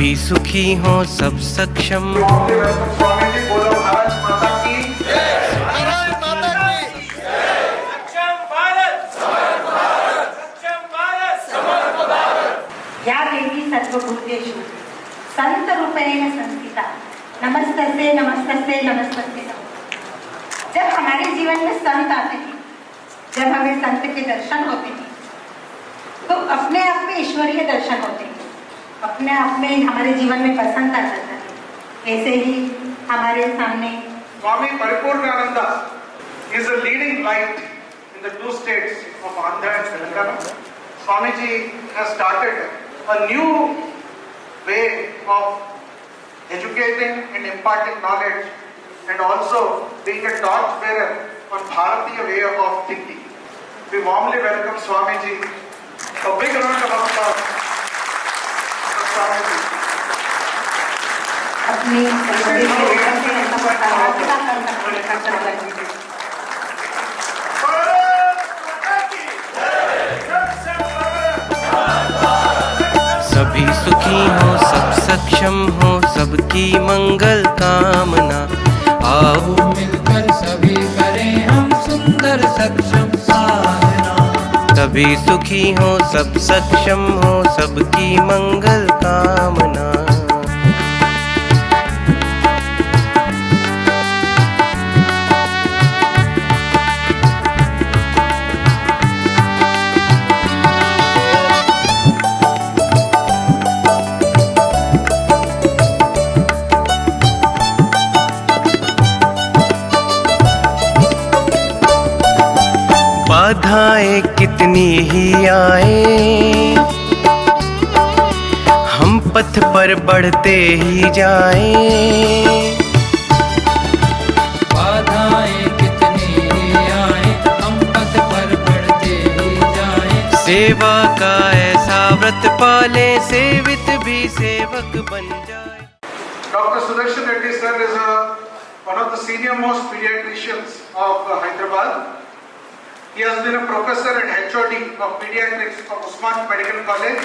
सभी सुखी हो सब सक्षम हो। स्वामी जी बोलो भारत माता की या देवी सर्वभूतेषु संत रूपेण संस्थिता नमस्तस्ते नमस्तस्ते नमस्तस्ते। जब हमारे जीवन में संत आते हैं, जब हमें संत के दर्शन होते हैं, तो अपने आप में ईश्वरीय दर्शन होते हैं, अपने आप में हमारे जीवन में प्रसन्नता आ जाता है। ऐसे ही हमारे सामने स्वामी परिपूर्णानंदा is a leading light in the two states of Andhra and Telangana. Swami ji has started a new way of educating and imparting knowledge and also being a torch bearer on Bharatiya way of thinking. We warmly welcome Swami ji. A big round of applause for Swami ji. अपनी कर्तव्य सभी सुखी हो सब सक्षम हो सबकी मंगल कामना। आओ मिलकर सभी करें हम सुंदर सक्षम साधना। सभी सुखी हो सब सक्षम हो सबकी मंगल कामना। बाधाएं कितनी ही आए, हम पथ पर बढ़ते ही जाएं। बाधाएं कितनी ही आए, हम पथ पर बढ़ते ही जाएं। सेवा का ऐसा व्रत पाले सेवित भी सेवक बन जाए। Dr. Sudarshan Reddy sir is one of the senior most pediatricians of Hyderabad. He has been a professor and HOD of pediatrics of Usman Medical College,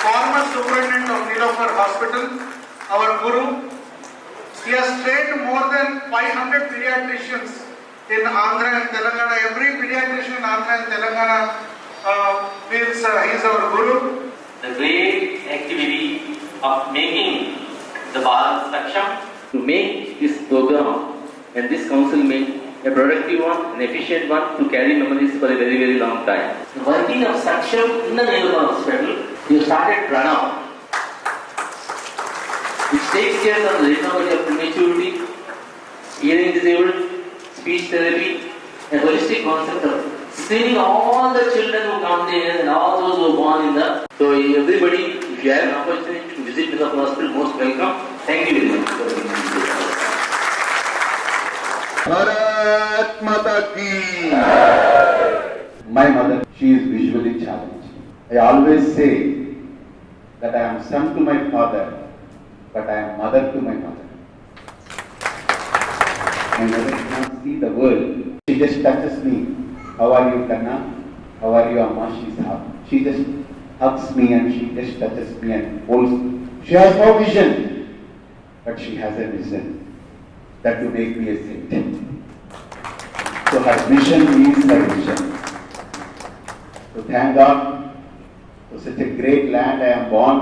former superintendent of Nilofar Hospital, our guru. He has trained more than 500 pediatricians in Andhra and Telangana. Every pediatrician in Andhra and Telangana feels he is our guru. The great activity of making the Bharat Saksham, to make this program and this council make a productive one, an efficient one, to carry memories for a very, very long time. The working of Saksham in the Nilofar Hospital, you started Pranam, which takes care of the recovery of prematurity, hearing disabled, speech therapy, a holistic concept of screening all the children who come there and all those who are born in the. So everybody, if you have an opportunity to visit Nilofar Hospital, most welcome. Thank you very much for being here. Bharat माता की। My mother, she is visually challenged. I always say that I am son to my father, but I am mother to my mother. My mother cannot see the world. She just touches me. How are you, Kanna? How are you, Amma? She just hugs me and she just touches me and holds me. She has no vision, but she has a vision that to make me a saint. So her vision is my vision. So thank God for such a great land I am born,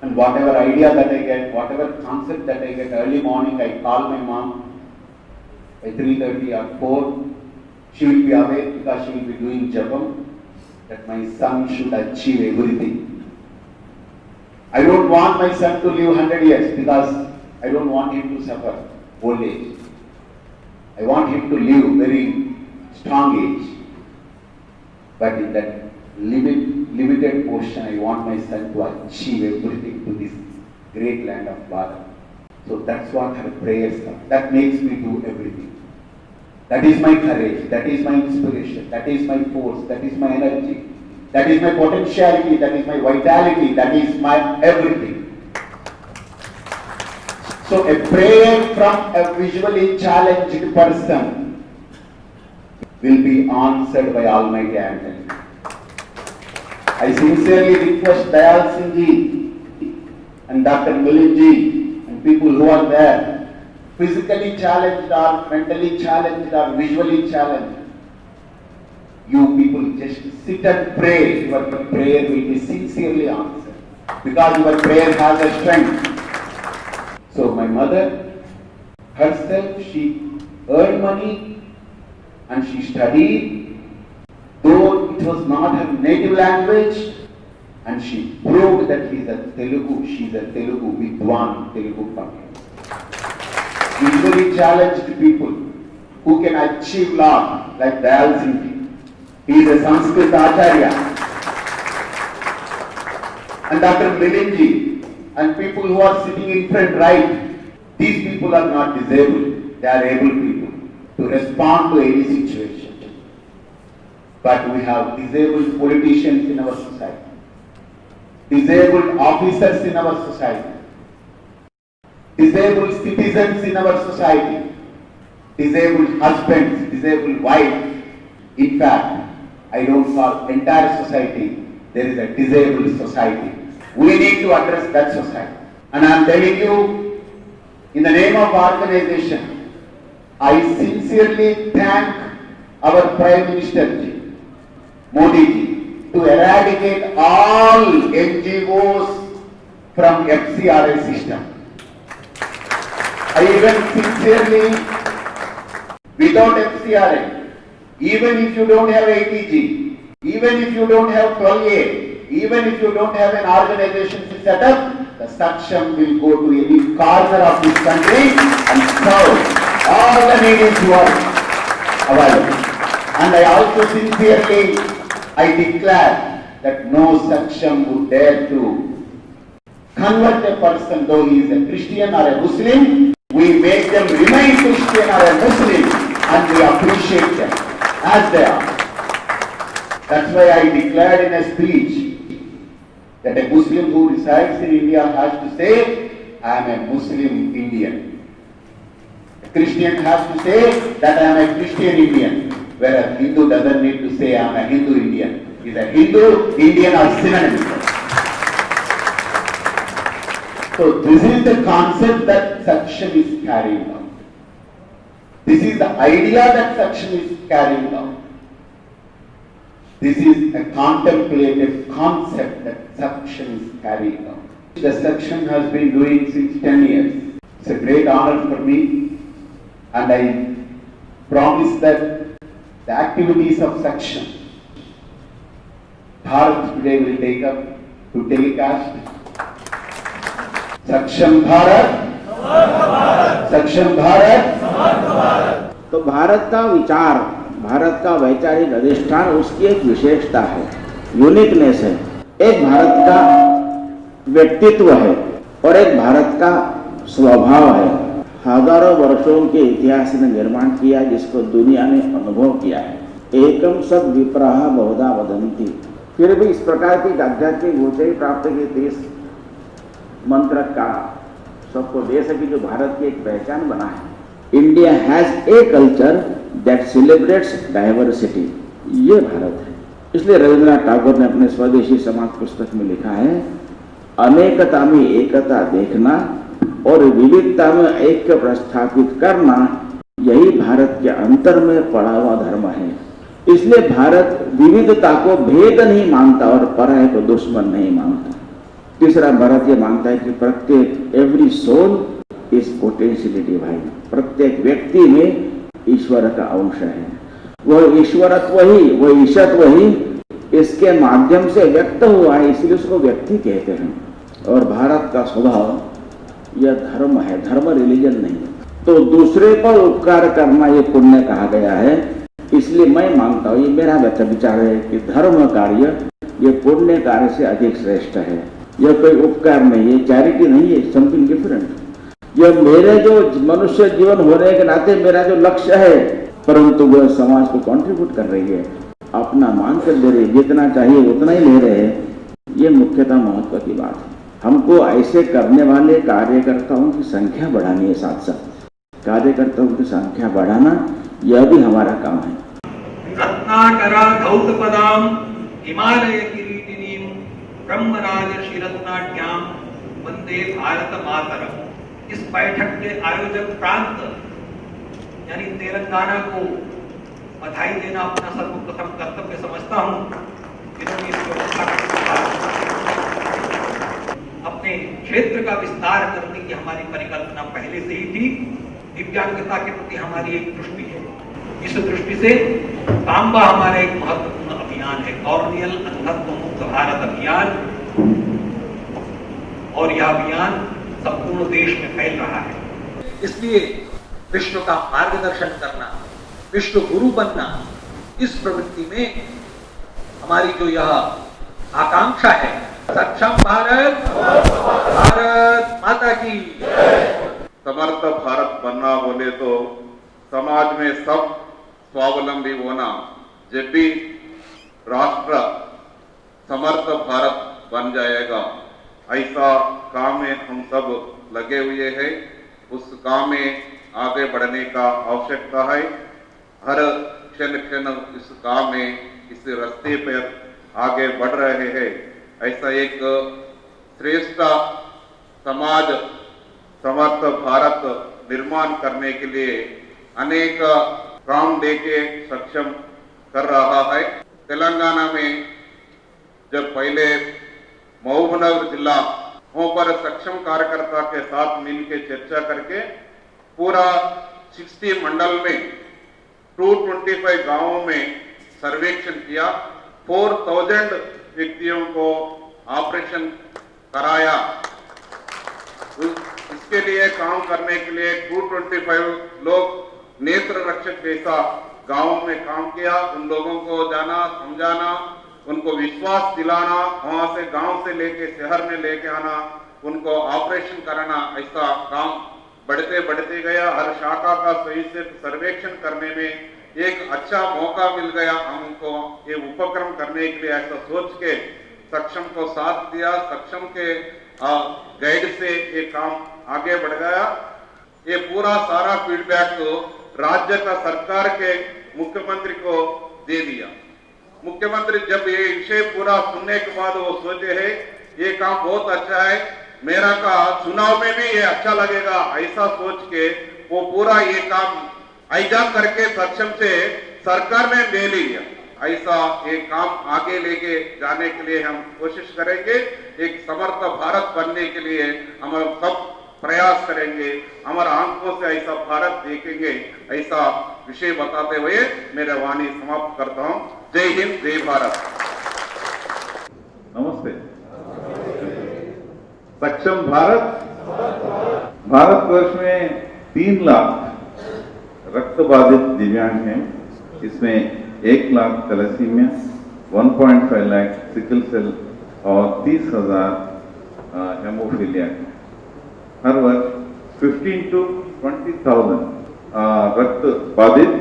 and whatever idea that I get, whatever concept that I get, early morning I call my mom by 3:30 or 4. She will be awake because she will be doing japam, that my son should achieve everything. I don't want my son to live 100 years because I don't want him to suffer old age. I want him to live very strong age. But in that limited portion, I want my son to achieve everything to this great land of Bharat. So that's what her prayers are. That makes me do everything. That is my courage, that is my inspiration, that is my force, that is my energy, that is my potentiality, that is my vitality, that is my everything. So a prayer from a visually challenged person will be answered by Almighty Angel. I sincerely request Dayal Singh ji and Dr. Milinji and people who are there, physically challenged or mentally challenged or visually challenged, you people just sit and pray. Your prayer will be sincerely answered because your prayer has a strength. So my mother herself, she earned money and she studied, though it was not her native language, and she proved that she is a Telugu Vidwan, Telugu Pandit. Visually challenged people who can achieve lot, like Dayal Singh. He is a Sanskrit Acharya. And Dr. Milinji and people who are sitting in front right, these people are not disabled. They are able people to respond to any situation. But we have disabled politicians in our society, disabled officers in our society, disabled citizens in our society, disabled husbands, disabled wives. In fact, I don't call entire society, there is a disabled society. We need to address that society. And I am telling you, in the name of organization, I sincerely thank our Prime Minister Ji, Modi Ji, to eradicate all NGOs from FCRA system. I even sincerely, without FCRA, even if you don't have ATG, even if you don't have 12A, even if you don't have an organization set up, the Saksham will go to any corner of this country and serve all the needs who are available. And I also sincerely, I declare that no Saksham would dare to convert a person, though he is a Christian or a Muslim. We make them remain Christian or a Muslim and we appreciate them as they are. That's why I declared in a speech that a Muslim who resides in India has to say, I am a Muslim Indian. A Christian has to say that I am a Christian Indian, whereas Hindu doesn't need to say I am a Hindu Indian. He's a Hindu, Indian are synonymous. So this is the concept that Saksham is carrying out. This is the idea that Saksham is carrying out. This is a contemplated concept that Saksham is carrying out. The Saksham has been doing since 10 years. It's a great honor for me, and I promise that the activities of Saksham, Bharat today will take up to telecast. Saksham Bharat, Saksham Bharat. तो भारत का विचार, भारत का वैचारिक अधिष्ठान, उसकी एक विशेषता है, यूनिकनेस है। एक भारत का व्यक्तित्व है और एक भारत का स्वभाव है। हजारों वर्षों के इतिहास ने निर्माण किया, जिसको दुनिया ने अनुभव किया है। एकम सद विप्रहा बहुधा वदंती। फिर भी इस प्रकार की आध्यात्मिक ऊंचाई प्राप्त की इस मंत्र का सबको दे सके, जो भारत की एक पहचान बना है। India has a culture that celebrates diversity. ये भारत है। इसलिए रविंद्रनाथ टैगोर ने अपने स्वदेशी समाज पुस्तक में लिखा है, अनेकता में एकता देखना और विविधता में ऐक्य प्रस्थापित करना, यही भारत के अंतर में पड़ा हुआ धर्म है। इसलिए भारत विविधता को भेद नहीं मानता और पराये को दुश्मन नहीं मानता। तीसरा, भारत ये मानता है कि प्रत्येक every soul is potentially divine. प्रत्येक व्यक्ति में ईश्वर का अंश है। वह ईश्वरत्व ही, वह ईशत्व ही इसके माध्यम से व्यक्त हुआ है, इसलिए उसको व्यक्ति कहते हैं। और भारत का स्वभाव यह धर्म है, धर्म रिलीजन नहीं। तो दूसरे पर उपकार करना ये पुण्य कहा गया है। इसलिए मैं मानता हूँ, ये मेरा विचार है कि धर्म कार्य ये पुण्य कार्य से अधिक श्रेष्ठ है। यह कोई उपकार नहीं है, चैरिटी नहीं है, समथिंग डिफरेंट। यह मेरे जो मनुष्य जीवन होने के नाते मेरा जो लक्ष्य है, परंतु वह समाज को कंट्रीब्यूट कर रही है, अपना मान कर दे रही है, जितना चाहिए उतना ही ले रहे हैं। ये मुख्यतः महत्व की बात है। हमको ऐसे करने वाले कार्यकर्ताओं की संख्या बढ़ानी है। साथ साथ कार्यकर्ताओं की संख्या बढ़ाना, यह भी हमारा काम है। रत्नाकरा धौतपदाम हिमालय किरीटिनीम ब्रह्मराज श्रीरत्नाट्याम वंदे भारत मातरम। इस बैठक के आयोजक प्रांत यानी तेलंगाना को बधाई देना अपना सर्वप्रथम कर्तव्य समझता हूं। जिन्होंने इस व्यवस्था का अपने क्षेत्र का विस्तार करने की हमारी परिकल्पना पहले से ही थी। दिव्यांगता के प्रति हमारी एक दृष्टि है। इस दृष्टि से काम्बा हमारा एक महत्वपूर्ण अभियान है, कॉर्नियल अंधत्व मुक्त भारत अभियान, और यह अभियान संपूर्ण देश में फैल रहा है। इसलिए विश्व का मार्गदर्शन करना, विश्व गुरु बनना, इस प्रवृत्ति में हमारी जो यह आकांक्षा है, सक्षम भारत, भारत माता की। समर्थ भारत बनना बोले तो समाज में सब स्वावलंबी होना। जब भी राष्ट्र समर्थ भारत बन जाएगा, ऐसा काम में हम सब लगे हुए हैं। उस काम में आगे बढ़ने का आवश्यकता है। हर क्षण क्षण इस काम में, इस रास्ते पर आगे बढ़ रहे हैं। ऐसा एक श्रेष्ठ समाज, समर्थ भारत निर्माण करने के लिए अनेक काम लेके सक्षम कर रहा है। तेलंगाना में जब पहले महबूबनगर जिला वहां पर सक्षम कार्यकर्ता के साथ मिलकर चर्चा करके पूरा 60 मंडल में 225 गांवों में सर्वेक्षण किया। 4000 व्यक्तियों को ऑपरेशन कराया। इसके लिए काम करने के लिए 225 लोग नेत्र रक्षक जैसा गांवों में काम किया। उन लोगों को जाना, समझाना, उनको विश्वास दिलाना, वहां से गांव से लेके शहर में लेके आना, उनको ऑपरेशन कराना, ऐसा काम बढ़ते बढ़ते गया। हर शाखा का सही से सर्वेक्षण करने में एक अच्छा मौका मिल गया हमको ये उपक्रम करने के लिए। ऐसा सोच के सक्षम को साथ दिया। सक्षम के गाइड से ये काम आगे बढ़ गया। ये पूरा सारा फीडबैक तो राज्य का सरकार के मुख्यमंत्री को दे दिया। मुख्यमंत्री जब ये विषय पूरा सुनने के बाद वो सोचे है ये काम बहुत अच्छा है, मेरा का चुनाव में भी ये अच्छा लगेगा, ऐसा सोच के वो पूरा ये काम आयोजन करके सक्षम से सरकार ने ले लिया। ऐसा ये काम आगे लेके जाने के लिए हम कोशिश करेंगे। एक समर्थ भारत बनने के लिए हम सब प्रयास करेंगे। हमारा आंखों से ऐसा भारत देखेंगे, ऐसा विषय बताते हुए मेरा वाणी समाप्त करता हूं। जय हिंद, जय भारत। नमस्ते। सक्षम भारत, भारतवर्ष में 3 लाख रक्त बाधित दिव्यांग हैं। इसमें 1 lakh thalassaemia, 1.5 lakh sickle cell और 30,000 हेमोफीलिया। हर वर्ष 15 to 20,000 रक्त बाधित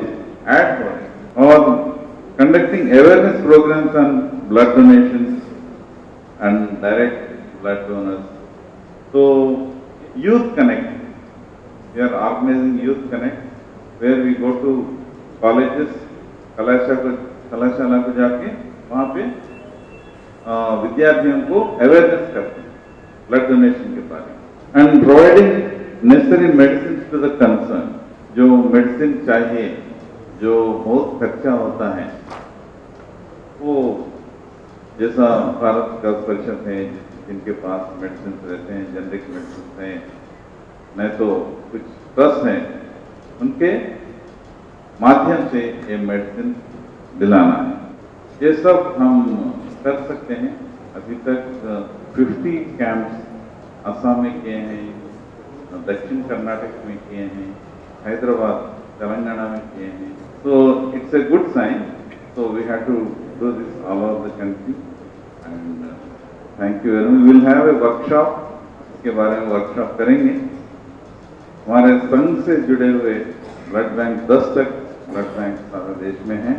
ऐड हो रहे हैं। और conducting awareness programs on blood donations and direct blood donors. So, Youth Connect, we are organizing Youth Connect, where we go to colleges, कलाशाला को जाके वहाँ पे विद्यार्थियों को अवेयरनेस करते हैं ब्लड डोनेशन के बारे में, and providing necessary medicine to the concern. जो मेडिसिन चाहिए, जो बहुत खर्चा होता है, वो जैसा भारत का परिषद है जिनके पास मेडिसिन रहते हैं, जेनरिक मेडिसिन हैं, नहीं तो कुछ ट्रस्ट हैं, उनके माध्यम से ये मेडिसिन दिलाना है। ये सब हम कर सकते हैं। अभी तक 50 कैंप्स असम में किए हैं, दक्षिण कर्नाटक में किए हैं, हैदराबाद, तेलंगाना में किए हैं। So it's a good sign. So we have to do this all over the country. And thank you very much. We will have a workshop. इसके बारे में वर्कशॉप करेंगे। हमारे संघ से जुड़े हुए ब्लड बैंक 10 तक ब्लड बैंक सारा देश में हैं।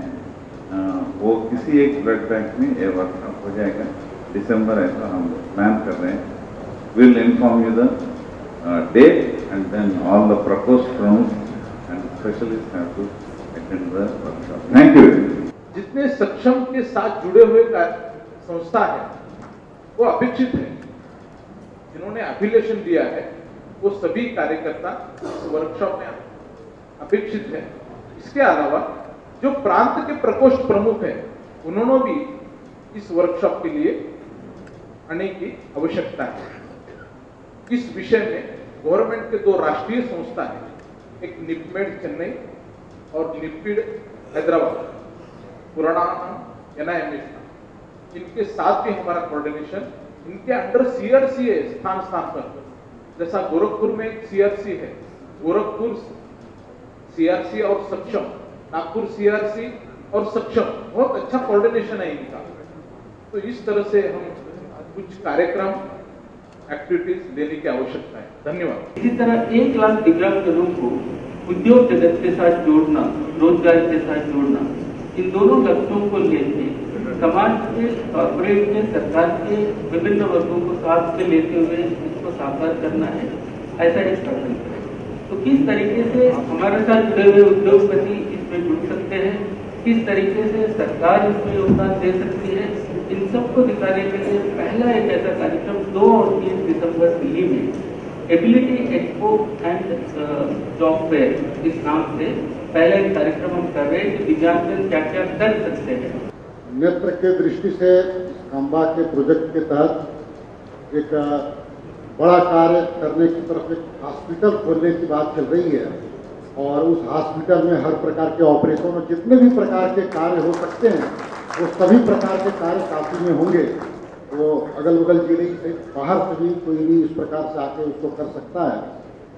वो किसी एक ब्लड बैंक में ये वर्कशॉप हो जाएगा। दिसंबर ऐसा हम प्लान कर रहे हैं। We'll inform you the date and then all the proposed rounds and specialists have to attend the workshop. Thank you. जितने सक्षम के साथ जुड़े हुए संस्था है वो अपेक्षित है। जिन्होंने एफिलिएशन दिया है वो सभी कार्यकर्ता इस वर्कशॉप में अपेक्षित है। इसके अलावा जो प्रांत के प्रकोष्ठ प्रमुख हैं उन्होंने भी इस वर्कशॉप के लिए आने की आवश्यकता है। इस विषय में गवर्नमेंट के 2 राष्ट्रीय संस्था हैं, एक निपमेड चेन्नई और निपिड हैदराबाद, पुराना नाम NIMH था। इनके साथ भी हमारा कोऑर्डिनेशन, इनके अंडर CRC है स्थान स्थान पर। जैसा गोरखपुर में CRC है, गोरखपुर CRC और सक्षम, नागपुर CRC और सक्षम, बहुत अच्छा कोऑर्डिनेशन है इनका। तो इस तरह से हम कुछ कार्यक्रम एक्टिविटीज लेने की आवश्यकता है। धन्यवाद। इसी तरह 1 लाख दिव्यांगजनों को उद्योग जगत के साथ जोड़ना, रोजगार के साथ जोड़ना, इन दोनों लक्ष्यों को लेकर समाज के, कॉर्पोरेट के, सरकार के विभिन्न वर्गों को साथ में लेते हुए इसको साकार करना है, ऐसा एक शासन करें। तो किस तरीके से हमारे साथ जुड़े हुए उद्योगपति इसमें जुड़ सकते हैं, किस तरीके से सरकार इसमें योगदान दे सकती है, इन सबको दिखाने के लिए पहला एक ऐसा कार्यक्रम 2 और 3 दिसंबर दिल्ली में ability expo and job fair इस नाम से पहला एक कार्यक्रम हम कर रहे हैं कि दिव्यांगजन क्या क्या कर सकते हैं। नेत्र के दृष्टि से खंबा के प्रोजेक्ट के तहत एक बड़ा कार्य करने की तरफ एक हॉस्पिटल खोलने की बात चल रही है और उस हॉस्पिटल में हर प्रकार के ऑपरेशन और जितने भी प्रकार के कार्य हो सकते हैं वो सभी प्रकार के कार्य काशी में होंगे। वो अगल बगल जिले से बाहर से भी कोई भी इस प्रकार से आके उसको कर सकता है।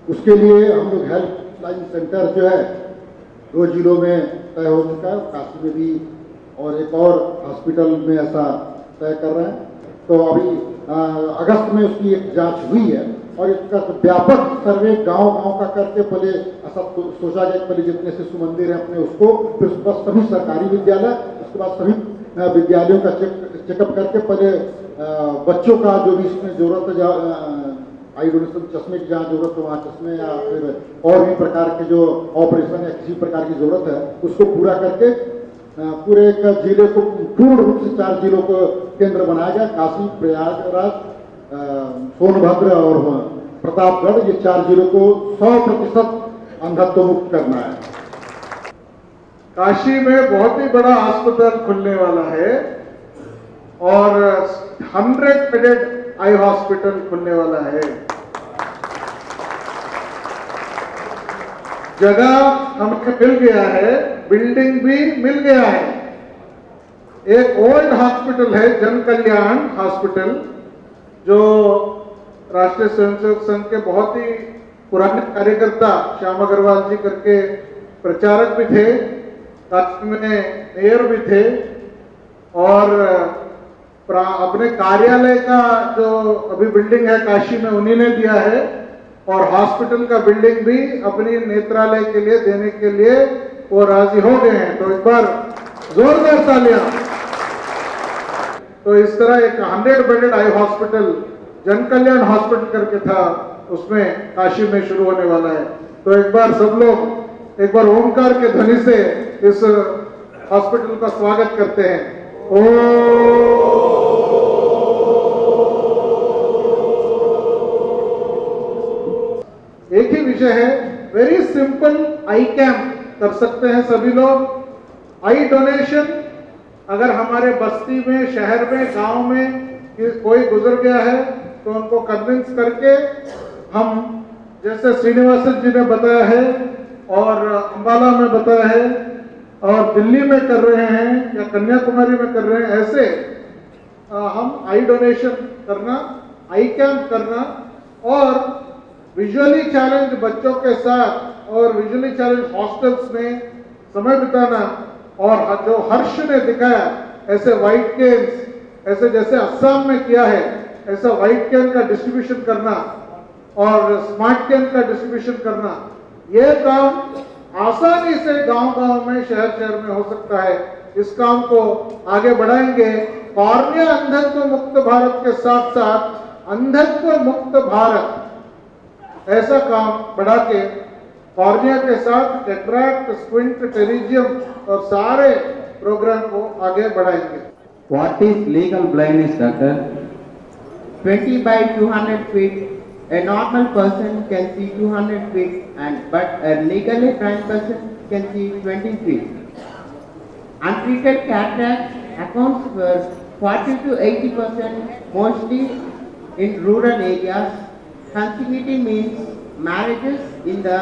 उसके लिए हम लोग हेल्पलाइन सेंटर जो है 2 जिलों में तय हो चुका है, काशी में भी और एक और हॉस्पिटल में ऐसा तय कर रहे हैं। तो अभी अगस्त में उसकी एक जांच हुई है और इसका व्यापक सर्वे गांव-गांव का करके पहले ऐसा सोचा जाए, पहले जितने शिशु मंदिर हैं अपने उसको, फिर उसके बाद सभी सरकारी विद्यालय, उसके बाद सभी विद्यालयों का चेकअप करके पहले बच्चों का जो भी इसमें जरूरत है, आई डोनेशन चश्मे की जहाँ जरूरत है वहाँ चश्मे या फिर और भी प्रकार के जो ऑपरेशन या किसी प्रकार की जरूरत है उसको पूरा करके पूरे एक जिले को पूर्ण रूप से 4 जिलों को केंद्र बनाया गया। काशी, प्रयागराज, सोनभद्र और प्रतापगढ़, ये 4 जिलों को 100% अंधत्व मुक्त करना है। काशी में बहुत ही बड़ा अस्पताल खुलने वाला है और 100 बेडेड आई हॉस्पिटल खुलने वाला है। जगह हमें मिल गया है, बिल्डिंग भी मिल गया है। एक ओल्ड हॉस्पिटल है जन कल्याण हॉस्पिटल, जो राष्ट्रीय स्वयंसेवक संघ के बहुत ही पुराने कार्यकर्ता श्याम अग्रवाल जी करके प्रचारक भी थे, काशी में मेयर भी थे और अपने कार्यालय का जो अभी बिल्डिंग है काशी में उन्हीं ने दिया है और हॉस्पिटल का बिल्डिंग भी अपनी नेत्रालय के लिए देने के लिए वो राजी हो गए हैं। तो एक बार जोरदार तालियां। तो इस तरह एक 100 बेडेड आई हॉस्पिटल जन कल्याण हॉस्पिटल करके था, उसमें काशी में शुरू होने वाला है। तो एक बार सब लोग एक बार ओमकार के ध्वनि से इस हॉस्पिटल का स्वागत करते हैं। एक ही विषय है, वेरी सिंपल आई कैंप कर सकते हैं सभी लोग। आई डोनेशन, अगर हमारे बस्ती में, शहर में, गांव में कोई गुजर गया है तो उनको कन्विंस करके हम, जैसे श्रीनिवासन जी ने बताया है और अंबाला में बताया है और दिल्ली में कर रहे हैं या कन्याकुमारी में कर रहे हैं, ऐसे हम आई डोनेशन करना, आई कैंप करना और विजुअली चैलेंज बच्चों के साथ और विजुअली चैलेंज हॉस्टल्स में समय बिताना और जो हर्ष ने दिखाया ऐसे व्हाइट केन्स, ऐसे जैसे असम में किया है ऐसा व्हाइट केन का डिस्ट्रीब्यूशन करना और स्मार्ट केन का डिस्ट्रीब्यूशन करना, ये काम आसानी से गांव-गांव में, शहर-शहर में हो सकता है। इस काम को आगे बढ़ाएंगे। कॉर्निया अंधत्व मुक्त भारत के साथ साथ अंधत्व मुक्त भारत ऐसा काम बढ़ा के कॉर्निया के साथ कैटरैक्ट, स्क्विंट, टेरिजियम और सारे प्रोग्राम को आगे बढ़ाएंगे। What is legal blindness, doctor? 20 by 200 feet. A normal person can see 200 feet, but a legally blind person can see 20 feet. Untreated cataract accounts for 40 to 80%, mostly in rural areas. Consanguinity means marriages in the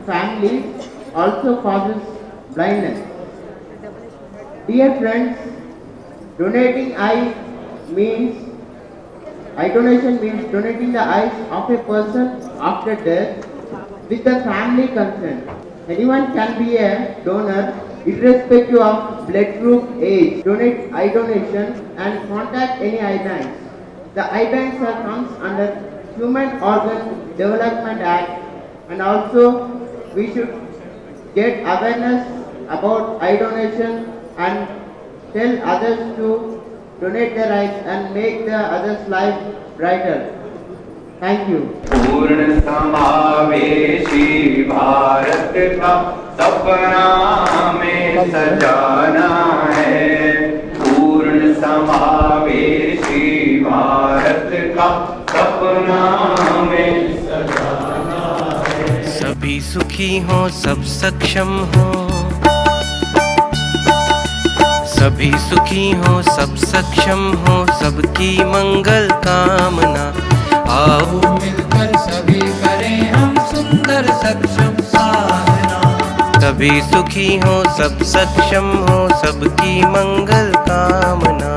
family also causes blindness. Dear friends, eye donation means donating the eyes of a person after death with the family consent. Anyone can be a donor irrespective of blood group, age. Donate eye donation and contact any eye banks. The eye banks comes under Human Organ Development Act, and also we should get awareness about eye donation and tell others to donate their eyes and make the others' life brighter. Thank you. पूर्ण समावेशी भारत का सपना हमें सजाना है। पूर्ण समावेशी भारत का सपना हमें सजाना है। सभी सुखी हो, सब सक्षम हो, सभी सुखी हो, सब सक्षम हो, सबकी मंगल कामना। आओ मिलकर सभी करें हम सुंदर सक्षम साधना। सभी सुखी हो, सब सक्षम हो, सबकी मंगल कामना।